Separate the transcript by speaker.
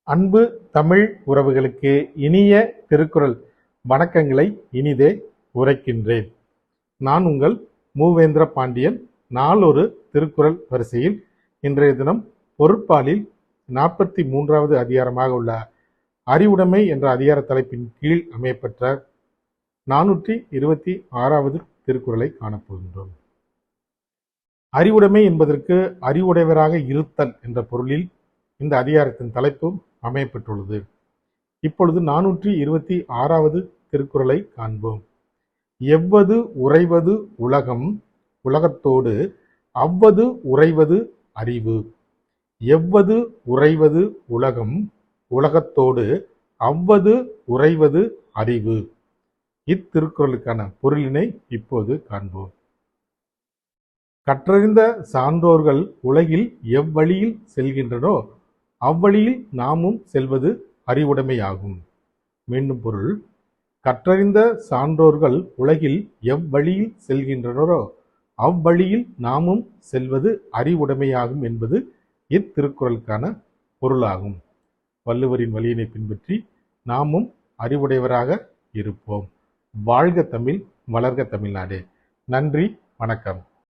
Speaker 1: அன்பு தமிழ் உறவுகளுக்கு இனிய திருக்குறள் வணக்கங்களை இனிதே உரைக்கின்றேன். நான் உங்கள் மூவேந்திர பாண்டியன். நாளொரு திருக்குறள் வரிசையில் இன்றைய தினம் பொருட்பாலில் 43வது அதிகாரமாக உள்ள அறிவுடைமை என்ற அதிகார தலைப்பின் கீழ் அமையப்பெற்ற 426வது திருக்குறளை காணப்போகின்றோம். அறிவுடைமை என்பதற்கு அறிவுடையவராக இருத்தல் என்ற பொருளில் இந்த அதிகாரத்தின் தலைப்பும் அமையப்பட்டுள்ளது. இப்பொழுது 426வது திருக்குறளை காண்போம். எவ்வது உறைவது உலகம் உலகத்தோடு அவ்வது உறைவது அறிவு. எவ்வது உறைவது உலகம் உலகத்தோடு அவ்வது உறைவது அறிவு. இத்திருக்குறளுக்கான பொருளினை இப்போது காண்போம். கற்றறிந்த சான்றோர்கள் உலகில் எவ்வழியில் செல்கின்றனோ அவ்வழியில் நாமும் செல்வது அறிவுடைமையாகும். மீண்டும் பொருள்: கற்றறிந்த சான்றோர்கள் உலகில் எவ்வழியில் செல்கின்றனரோ அவ்வழியில் நாமும் செல்வது அறிவுடைமையாகும் என்பது இத்திருக்குறளுக்கான பொருளாகும். வள்ளுவரின் வழியினை பின்பற்றி நாமும் அறிவுடையவராக இருப்போம். வாழ்க தமிழ், வளர்க தமிழ்நாடு. நன்றி, வணக்கம்.